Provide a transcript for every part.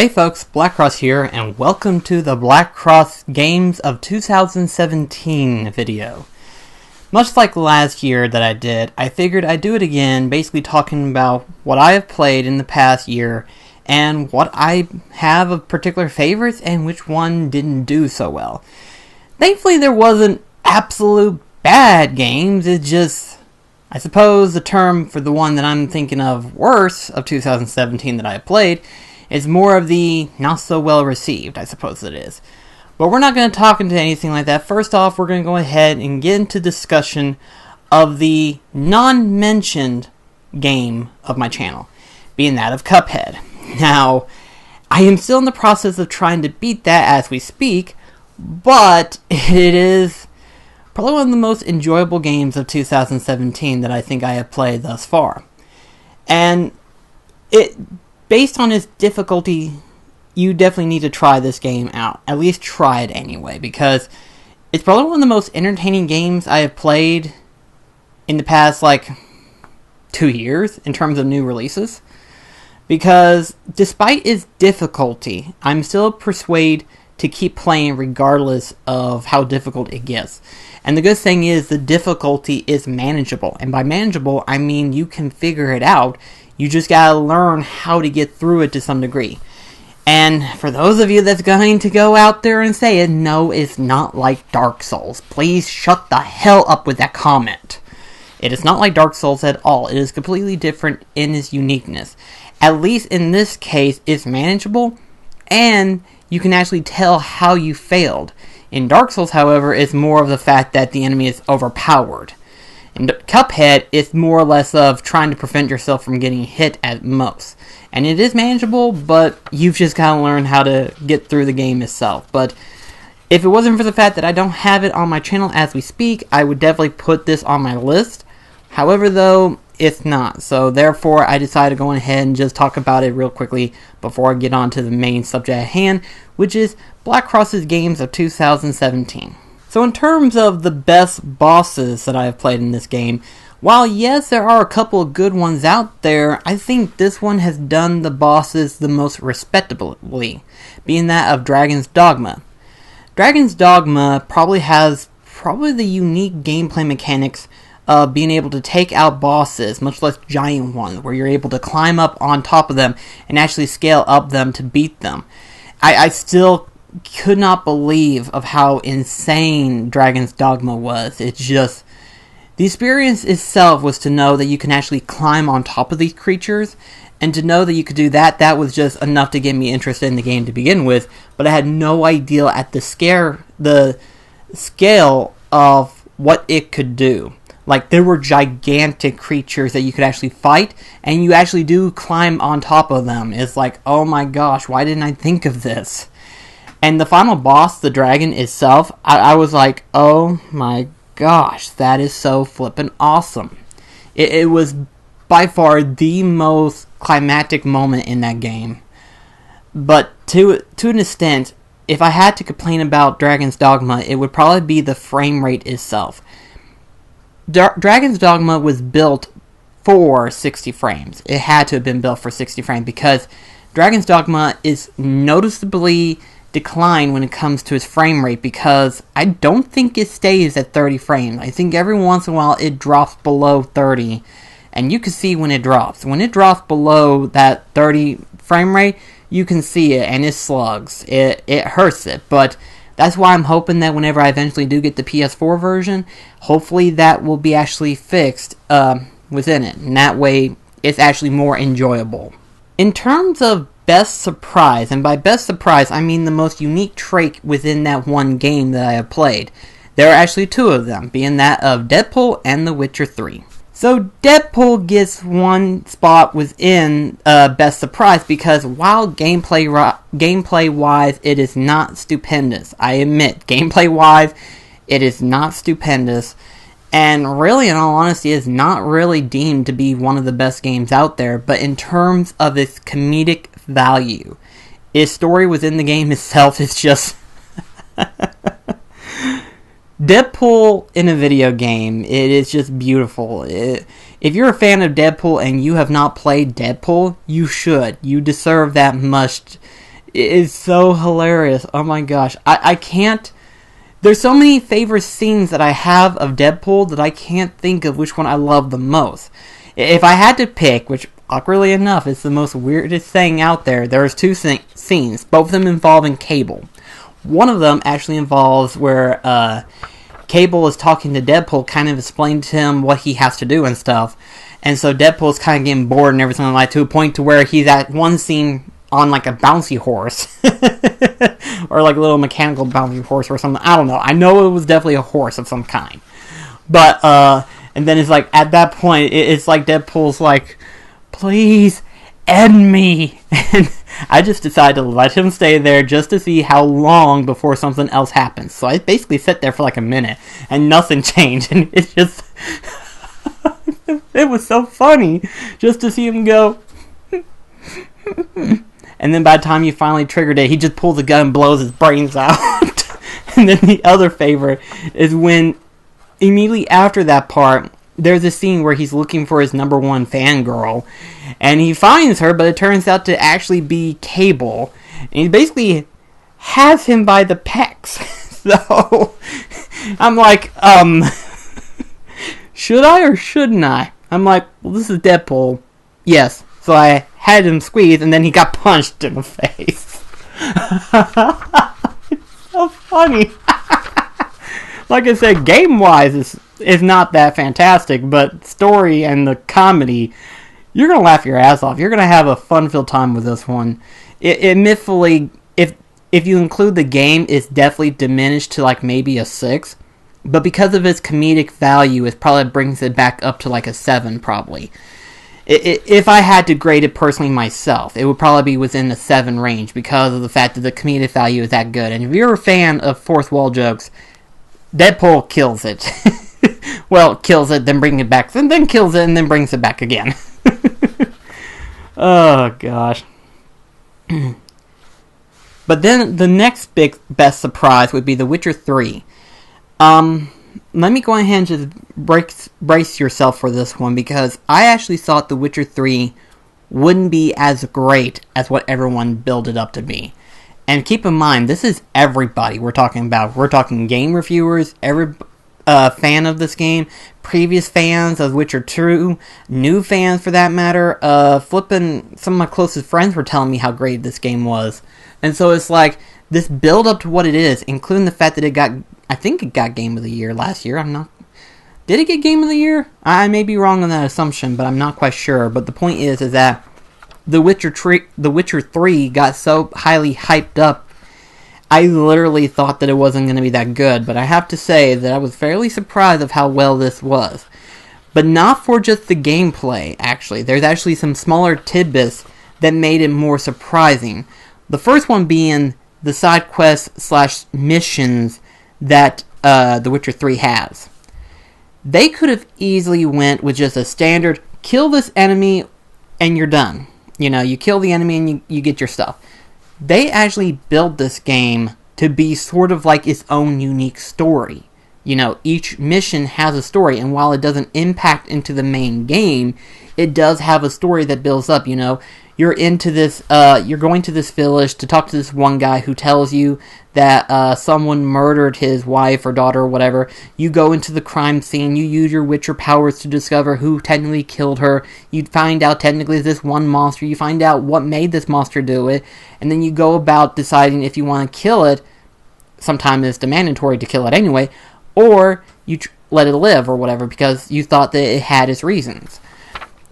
Hey folks, BlackCross here, and welcome to the BlackCross Games of 2017 video. Much like last year that I did, I figured I'd do it again, basically talking about what I have played in the past year, and what I have of particular favorites, and which one didn't do so well. Thankfully there wasn't absolute bad games, it's just, I suppose the term for the one that I'm thinking of worse of 2017 that I have played is more of the not so well received, I suppose it is. But we're not going to talk into anything like that. First off, we're going to go ahead and get into discussion of the non-mentioned game of my channel, being that of Cuphead. Now, I am still in the process of trying to beat that as we speak, but it is probably one of the most enjoyable games of 2017 that I think I have played thus far. And based on its difficulty, you definitely need to try this game out. At least try it anyway, because it's probably one of the most entertaining games I have played in the past, 2 years in terms of new releases. Because despite its difficulty, I'm still persuaded to keep playing regardless of how difficult it gets. And the good thing is the difficulty is manageable. And by manageable, I mean you can figure it out. You just gotta learn how to get through it to some degree. And for those of you that's going to go out there and say it, no, it's not like Dark Souls. Please shut the hell up with that comment. It is not like Dark Souls at all. It is completely different in its uniqueness. At least in this case, it's manageable, and you can actually tell how you failed. In Dark Souls, however, it's more of the fact that the enemy is overpowered. In Cuphead, it's more or less of trying to prevent yourself from getting hit at most. And it is manageable, but you've just got to learn how to get through the game itself. But if it wasn't for the fact that I don't have it on my channel as we speak, I would definitely put this on my list. However, though, it's not. So therefore, I decided to go ahead and just talk about it real quickly before I get on to the main subject at hand, which is BlackCross's Games of 2017. So in terms of the best bosses that I have played in this game, while yes, there are a couple of good ones out there, I think this one has done the bosses the most respectably, being that of Dragon's Dogma. Dragon's Dogma probably has the unique gameplay mechanics of being able to take out bosses, much less giant ones, where you're able to climb up on top of them and actually scale up them to beat them. I still could not believe of how insane Dragon's Dogma was. It's just, the experience itself was to know that you can actually climb on top of these creatures, and to know that you could do that was just enough to get me interested in the game to begin with, but I had no idea at the scale of what it could do. Like, there were gigantic creatures that you could actually fight, and you actually do climb on top of them. It's like, oh my gosh, why didn't I think of this? And the final boss, the dragon itself, I was like, oh my gosh, that is so flippin' awesome. It was by far the most climactic moment in that game. But to an extent, if I had to complain about Dragon's Dogma, it would probably be the frame rate itself. Dragon's Dogma was built for 60 frames. It had to have been built for 60 frames because Dragon's Dogma is noticeably decline when it comes to its frame rate, because I don't think it stays at 30 frames. I think every once in a while it drops below 30, and you can see when it drops. When it drops below that 30 frame rate, you can see it, and it slugs. It hurts it, but that's why I'm hoping that whenever I eventually do get the PS4 version, hopefully that will be actually fixed within it, and that way it's actually more enjoyable. In terms of best surprise, and by best surprise I mean the most unique trait within that one game that I have played, there are actually two of them, being that of Deadpool and The Witcher 3. So Deadpool gets one spot within best surprise because while gameplay-wise it is not stupendous, I admit, gameplay-wise it is not stupendous, and really, in all honesty, it's not really deemed to be one of the best games out there, but in terms of its comedic value, its story within the game itself is just Deadpool in a video game. It is just beautiful. If you're a fan of Deadpool and you have not played Deadpool, you should. You deserve that much It is so hilarious. Oh my gosh. I can't... There's so many favorite scenes that I have of Deadpool that I can't think of which one I love the most. If I had to pick, which awkwardly enough is the most weirdest thing out there, there's two scenes, both of them involving Cable. One of them actually involves where Cable is talking to Deadpool, kind of explaining to him what he has to do and stuff. And so Deadpool's kind of getting bored and everything like that, to a point to where he's at one scene on like a bouncy horse. Or like a little mechanical bouncy horse or something. I don't know. I know it was definitely a horse of some kind. But, and then it's like, at that point, it's like Deadpool's like, please, end me. And I just decided to let him stay there just to see how long before something else happens. So I basically sat there for like a minute, and nothing changed. And it's just, it was so funny just to see him go, and then by the time you finally triggered it, he just pulls a gun and blows his brains out. And then the other favorite is when, immediately after that part, there's a scene where he's looking for his number one fangirl, and he finds her, but it turns out to actually be Cable. And he basically has him by the pecs. So, I'm like, should I or shouldn't I? I'm like, well, this is Deadpool. Yes. So I had him squeeze, and then he got punched in the face. It's so funny. Like I said, game-wise, is not that fantastic, but story and the comedy, you're going to laugh your ass off. You're going to have a fun-filled time with this one. Admittedly, if you include the game, it's definitely diminished to like maybe a 6. But because of its comedic value, it probably brings it back up to like a 7, probably. If I had to grade it personally myself, it would probably be within the 7 range because of the fact that the comedic value is that good. And if you're a fan of fourth wall jokes, Deadpool kills it. Well, kills it, then brings it back, then kills it, and then brings it back again. Oh, gosh. But then the next best surprise would be The Witcher 3. Let me go ahead and just brace yourself for this one, because I actually thought The Witcher 3 wouldn't be as great as what everyone built it up to be. And keep in mind, this is everybody we're talking about. We're talking game reviewers, every fan of this game, previous fans of Witcher 2, new fans for that matter. Flipping, some of my closest friends were telling me how great this game was. And so it's like, this build up to what it is, including the fact that it got, I think it got Game of the Year last year. Did it get Game of the Year? I may be wrong on that assumption, but I'm not quite sure. But the point is that The Witcher 3 got so highly hyped up, I literally thought that it wasn't going to be that good. But I have to say that I was fairly surprised of how well this was. But not for just the gameplay, actually. There's actually some smaller tidbits that made it more surprising. The first one being the side quests / missions that The Witcher 3 has. They could have easily went with just a standard, kill this enemy and you're done. You know, you kill the enemy and you get your stuff. They actually built this game to be sort of like its own unique story. You know, each mission has a story, and while it doesn't impact into the main game, it does have a story that builds up. You know, you're into this, you're going to this village to talk to this one guy who tells you that someone murdered his wife or daughter or whatever. You go into the crime scene, you use your Witcher powers to discover who technically killed her. You find out technically it's this one monster, you find out what made this monster do it, and then you go about deciding if you want to kill it. Sometimes it's mandatory to kill it anyway, or you let it live or whatever because you thought that it had its reasons.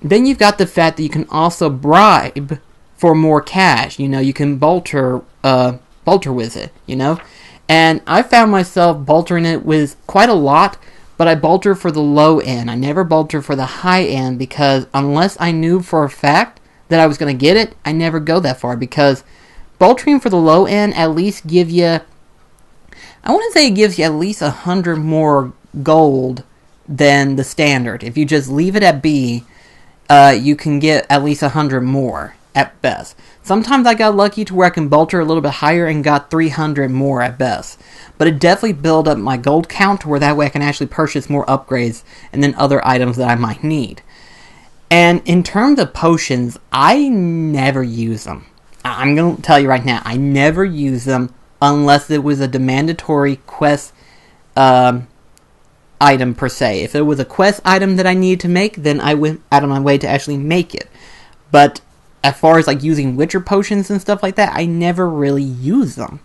Then you've got the fact that you can also bribe for more cash. You know, you can bolter with it, you know? And I found myself boltering it with quite a lot, but I bolter for the low end. I never bolter for the high end because unless I knew for a fact that I was going to get it, I never go that far because boltering for the low end at least give you, I want to say it gives you at least 100 more gold than the standard. If you just leave it at B, you can get at least 100 more at best. Sometimes I got lucky to where I can bolter a little bit higher and got 300 more at best. But it definitely built up my gold count to where that way I can actually purchase more upgrades and then other items that I might need. And in terms of potions, I never use them. I'm going to tell you right now, I never use them unless it was a mandatory quest item per se. If it was a quest item that I needed to make, then I went out of my way to actually make it. But as far as like using Witcher potions and stuff like that, I never really use them.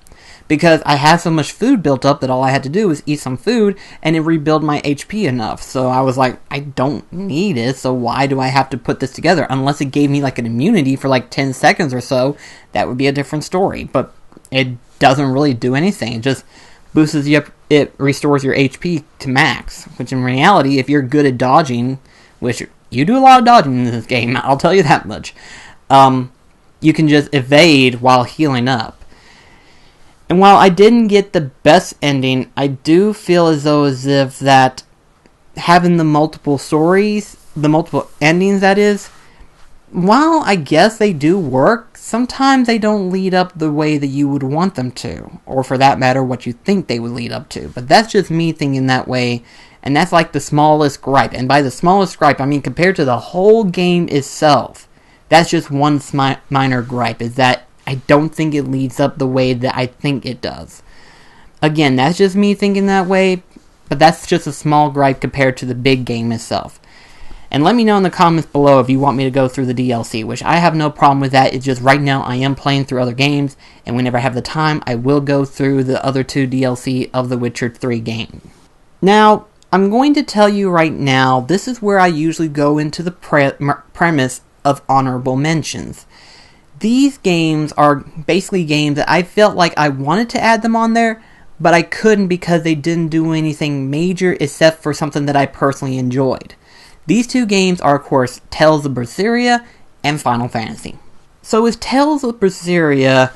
Because I had so much food built up that all I had to do was eat some food and it rebuild my HP enough. So I was like, I don't need it, so why do I have to put this together? Unless it gave me like an immunity for like 10 seconds or so, that would be a different story. But it doesn't really do anything. It just boosts you up, it restores your HP to max. Which in reality, if you're good at dodging, which you do a lot of dodging in this game, I'll tell you that much, you can just evade while healing up. And while I didn't get the best ending, I do feel as if that having the multiple stories, the multiple endings that is, while I guess they do work, sometimes they don't lead up the way that you would want them to. Or for that matter, what you think they would lead up to. But that's just me thinking that way, and that's like the smallest gripe. And by the smallest gripe, I mean compared to the whole game itself. That's just one minor gripe, is that I don't think it leads up the way that I think it does. Again, that's just me thinking that way, but that's just a small gripe compared to the big game itself. And let me know in the comments below if you want me to go through the DLC, which I have no problem with that. It's just right now I am playing through other games, and whenever I have the time, I will go through the other 2 DLC of the Witcher 3 game. Now, I'm going to tell you right now, this is where I usually go into the premise of honorable mentions. These games are basically games that I felt like I wanted to add them on there, but I couldn't because they didn't do anything major except for something that I personally enjoyed. These 2 games are, of course, Tales of Berseria and Final Fantasy. So with Tales of Berseria,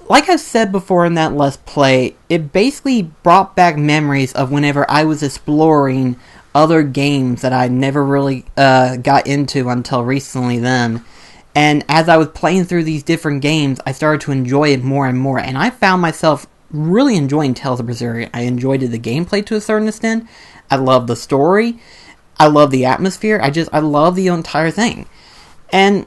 like I said before in that Let's Play, it basically brought back memories of whenever I was exploring other games that I never really got into until recently then. And as I was playing through these different games, I started to enjoy it more and more. And I found myself really enjoying Tales of Berseria. I enjoyed the gameplay to a certain extent. I love the story. I love the atmosphere. I love the entire thing. And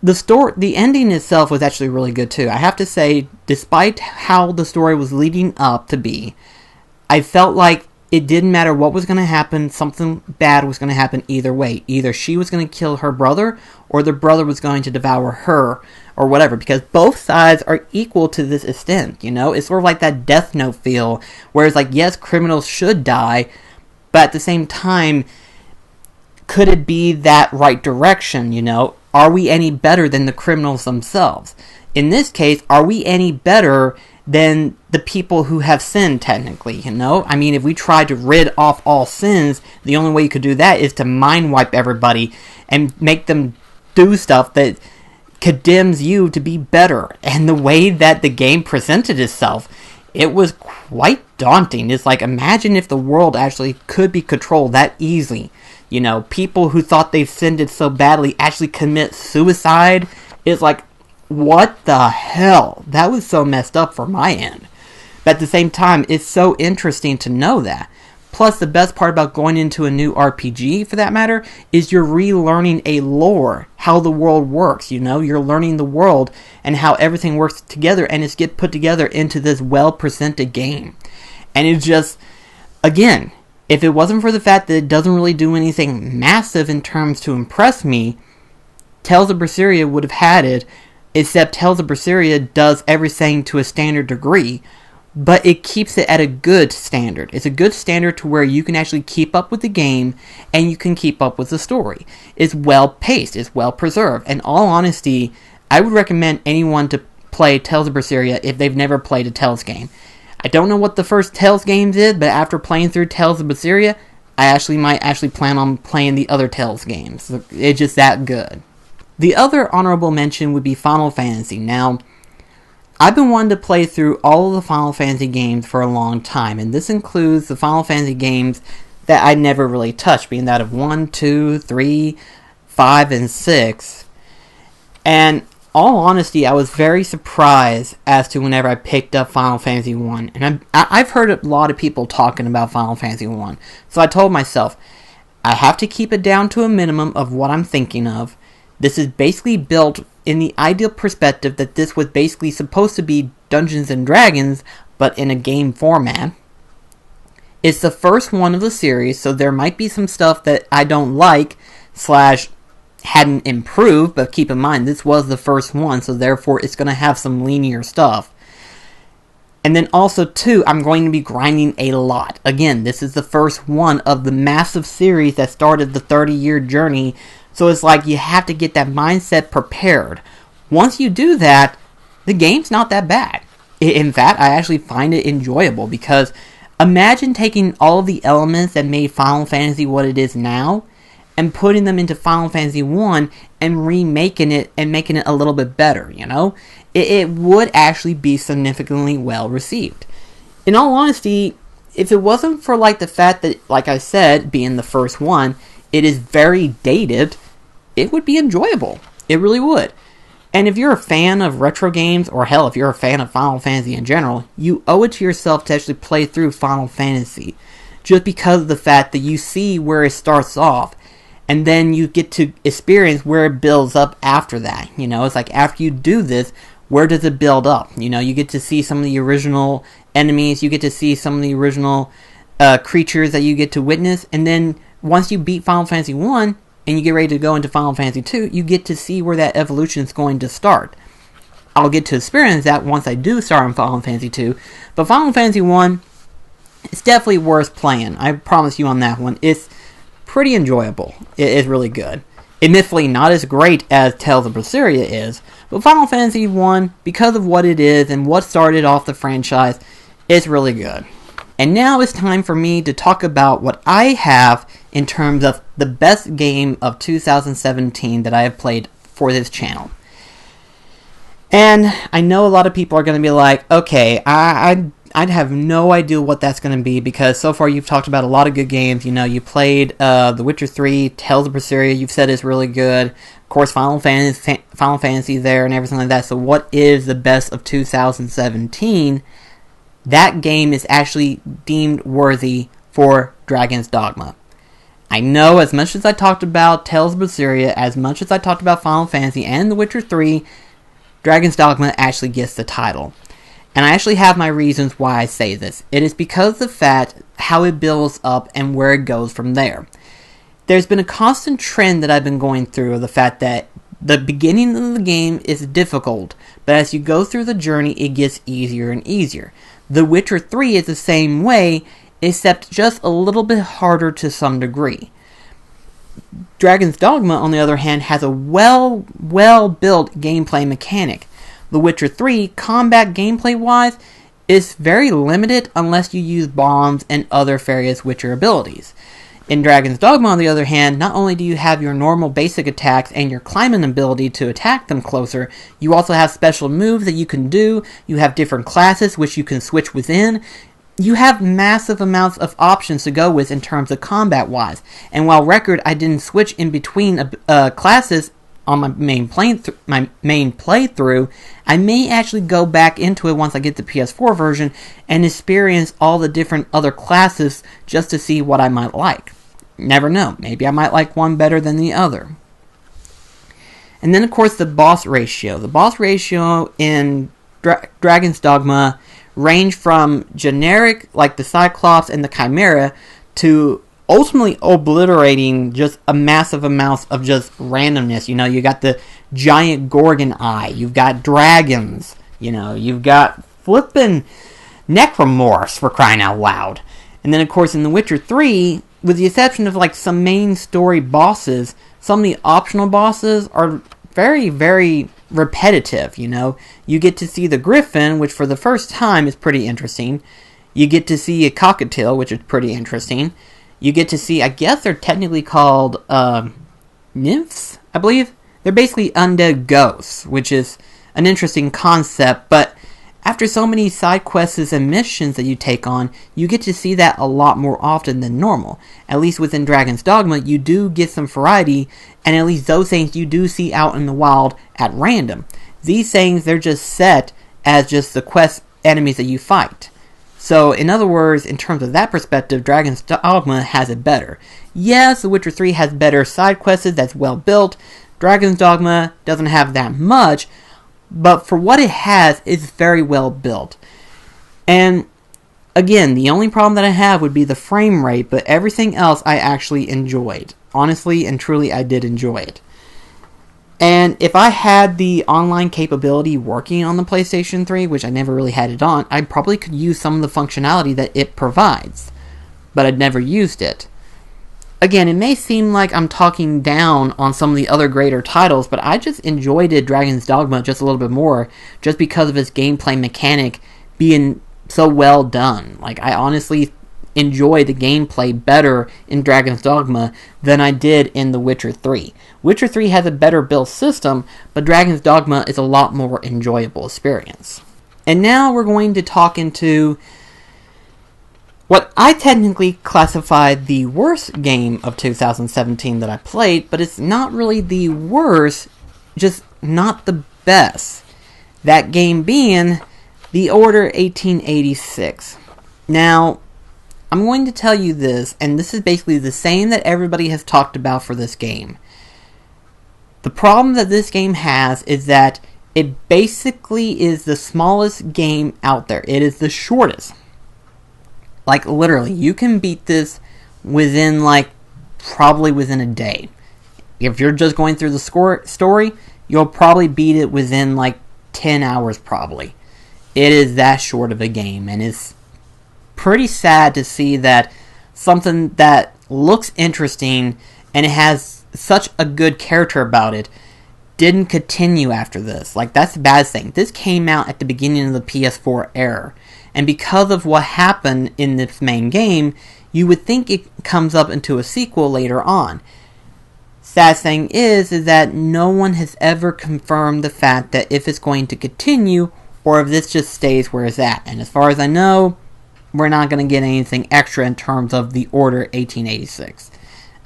the ending itself was actually really good too. I have to say, despite how the story was leading up to be, I felt like it didn't matter what was going to happen, something bad was going to happen either way. Either she was going to kill her brother, or the brother was going to devour her, or whatever. Because both sides are equal to this extent, you know? It's sort of like that Death Note feel, where it's like, yes, criminals should die, but at the same time, could it be that right direction, you know? Are we any better than the criminals themselves? In this case, are we any better than the people who have sinned, technically, you know? I mean, if we try to rid off all sins, the only way you could do that is to mind wipe everybody and make them do stuff that condemns you to be better. And the way that the game presented itself, it was quite daunting. It's like, imagine if the world actually could be controlled that easily. You know, people who thought they've sinned it so badly actually commit suicide. It's like, what the hell? That was so messed up for my end. But at the same time, it's so interesting to know that. Plus, the best part about going into a new RPG, for that matter, is you're relearning a lore, how the world works, you know? You're learning the world and how everything works together, and it's get put together into this well-presented game. And it's just, again, if it wasn't for the fact that it doesn't really do anything massive in terms to impress me, Tales of Berseria would have had it, except Tales of Berseria does everything to a standard degree, but it keeps it at a good standard. It's a good standard to where you can actually keep up with the game, and you can keep up with the story. It's well paced, it's well preserved. In all honesty, I would recommend anyone to play Tales of Berseria if they've never played a Tales game. I don't know what the first Tales games is, but after playing through Tales of Berseria, I might plan on playing the other Tales games. It's just that good. The other honorable mention would be Final Fantasy. Now, I've been wanting to play through all of the Final Fantasy games for a long time, and this includes the Final Fantasy games that I never really touched, being that of 1, 2, 3, 5, and 6. And all honesty, I was very surprised as to whenever I picked up Final Fantasy 1. And I've heard a lot of people talking about Final Fantasy 1. So I told myself, I have to keep it down to a minimum of what I'm thinking of. This is basically built in the ideal perspective that this was basically supposed to be Dungeons and Dragons, but in a game format. It's the first one of the series, so there might be some stuff that I don't like, slash hadn't improved, but keep in mind, this was the first one, so therefore it's going to have some linear stuff. And then also, too, I'm going to be grinding a lot. Again, this is the first one of the massive series that started the 30-year journey, so it's like you have to get that mindset prepared. Once you do that, the game's not that bad. In fact, I actually find it enjoyable, because imagine taking all of the elements that made Final Fantasy what it is now, and putting them into Final Fantasy 1 and remaking it and making it a little bit better, you know? It would actually be significantly well received. In all honesty, if it wasn't for like the fact that, like I said, being the first one, it is very dated, it would be enjoyable. It really would. And if you're a fan of retro games, or hell, if you're a fan of Final Fantasy in general, you owe it to yourself to actually play through Final Fantasy. Just because of the fact that you see where it starts off, and then you get to experience where it builds up after that. You know, it's like after you do this, where does it build up? You know, you get to see some of the original enemies, you get to see some of the original creatures that you get to witness, and then once you beat Final Fantasy 1, and you get ready to go into Final Fantasy 2, you get to see where that evolution is going to start. I'll get to experience that once I do start on Final Fantasy 2, but Final Fantasy 1, it's definitely worth playing. I promise you on that one. It's pretty enjoyable. It is really good. Admittedly, not as great as Tales of Berseria is, but Final Fantasy 1, because of what it is and what started off the franchise, is really good. And now it's time for me to talk about what I have in terms of the best game of 2017 that I have played for this channel. And I know a lot of people are going to be like, okay, I'd have no idea what that's going to be, because so far you've talked about a lot of good games. You know, you played The Witcher 3, Tales of Berseria, you've said it's really good. Of course, Final Fantasy there and everything like that. So what is the best of 2017? That game is actually deemed worthy for Dragon's Dogma. I know, as much as I talked about Tales of Berseria, as much as I talked about Final Fantasy and The Witcher 3, Dragon's Dogma actually gets the title. And I actually have my reasons why I say this. It is because of the fact how it builds up and where it goes from there. There's been a constant trend that I've been going through of the fact that the beginning of the game is difficult, but as you go through the journey, it gets easier and easier. The Witcher 3 is the same way, except just a little bit harder to some degree. Dragon's Dogma, on the other hand, has a well-built gameplay mechanic. The Witcher 3, combat gameplay-wise, is very limited unless you use bombs and other various Witcher abilities. In Dragon's Dogma, on the other hand, not only do you have your normal basic attacks and your climbing ability to attack them closer, you also have special moves that you can do, you have different classes which you can switch within. You have massive amounts of options to go with in terms of combat-wise. And while record, I didn't switch in between classes on my main playthrough, I may actually go back into it once I get the PS4 version and experience all the different other classes just to see what I might like. Never know. Maybe I might like one better than the other. And then, of course, the boss ratio. The boss ratio in Dragon's Dogma range from generic, like the Cyclops and the Chimera, to ultimately obliterating just a massive amount of just randomness. You know, you got the giant Gorgon eye, you've got dragons, you know, you've got flippin' necromorphs, for crying out loud. And then, of course, in The Witcher 3, with the exception of like some main story bosses, some of the optional bosses are very, very repetitive, you know. You get to see the Griffin, which for the first time is pretty interesting. You get to see a Cockatiel, which is pretty interesting. You get to see, I guess they're technically called nymphs, I believe. They're basically undead ghosts, which is an interesting concept, but after so many side quests and missions that you take on, you get to see that a lot more often than normal. At least within Dragon's Dogma, you do get some variety, and at least those things you do see out in the wild at random. These things, they're just set as just the quest enemies that you fight. So, in other words, in terms of that perspective, Dragon's Dogma has it better. Yes, The Witcher 3 has better side quests that's well built, Dragon's Dogma doesn't have that much, but for what it has, it's very well built. And again, the only problem that I have would be the frame rate, but everything else I actually enjoyed. Honestly and truly, I did enjoy it. And if I had the online capability working on the PlayStation 3, which I never really had it on, I probably could use some of the functionality that it provides. But I'd never used it. Again, it may seem like I'm talking down on some of the other greater titles, but I just enjoyed Dragon's Dogma just a little bit more, just because of its gameplay mechanic being so well done. Like, I honestly enjoy the gameplay better in Dragon's Dogma than I did in The Witcher 3. Witcher 3 has a better built system, but Dragon's Dogma is a lot more enjoyable experience. And now we're going to talk into what I technically classified the worst game of 2017 that I played, but it's not really the worst, just not the best. That game being The Order 1886. Now, I'm going to tell you this, and this is basically the same that everybody has talked about for this game. The problem that this game has is that it basically is the smallest game out there. It is the shortest. Like, literally, you can beat this within, probably within a day. If you're just going through the story, you'll probably beat it within, 10 hours, probably. It is that short of a game, and it's pretty sad to see that something that looks interesting and it has such a good character about it didn't continue after this. That's the bad thing. This came out at the beginning of the PS4 era, and because of what happened in this main game, you would think it comes up into a sequel later on. Sad thing is that no one has ever confirmed the fact that if it's going to continue or if this just stays where it's at. And as far as I know, we're not going to get anything extra in terms of The Order 1886.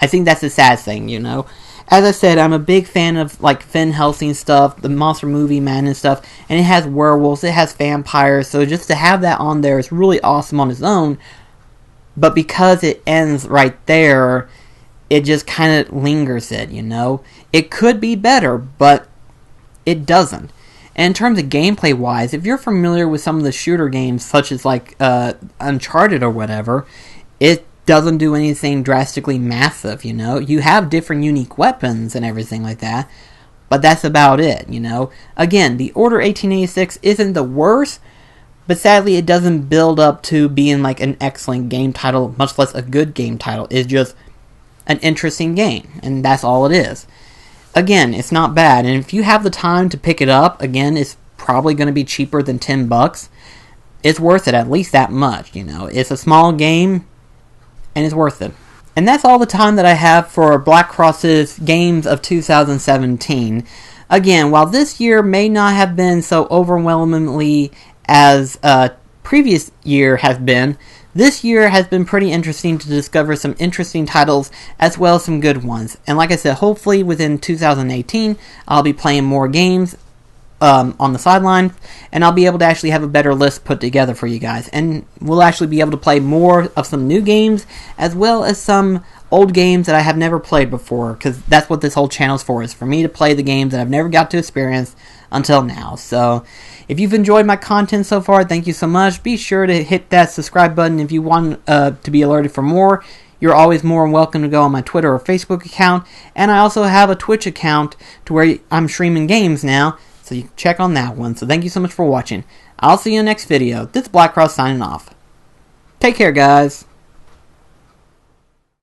I think that's the sad thing, you know. As I said, I'm a big fan of Van Helsing stuff, the Monster Movie Madness stuff, and it has werewolves, it has vampires, so just to have that on there is really awesome on its own. But because it ends right there, it just kind of lingers it, you know. It could be better, but it doesn't. And in terms of gameplay-wise, if you're familiar with some of the shooter games, such as Uncharted or whatever, it doesn't do anything drastically massive, you know. You have different unique weapons and everything like that, but that's about it, you know. Again, The Order 1886 isn't the worst, but sadly it doesn't build up to being an excellent game title, much less a good game title. It's just an interesting game, and that's all it is. Again, it's not bad, and if you have the time to pick it up, again, it's probably going to be cheaper than $10. It's worth it, at least that much, you know. It's a small game, and it's worth it. And that's all the time that I have for BlackCross's Games of 2017. Again, while this year may not have been so overwhelmingly as previous year has been, this year has been pretty interesting to discover some interesting titles as well as some good ones. And like I said, hopefully within 2018, I'll be playing more games on the sideline, and I'll be able to actually have a better list put together for you guys. And we'll actually be able to play more of some new games as well as some old games that I have never played before, because that's what this whole channel is for me to play the games that I've never got to experience until now. So if you've enjoyed my content so far, thank you so much. Be sure to hit that subscribe button if you want to be alerted for more. You're always more than welcome to go on my Twitter or Facebook account, and I also have a Twitch account to where I'm streaming games now, so you can check on that one. So thank you so much for watching. I'll see you in the next video. This is BlackCross signing off. Take care, guys.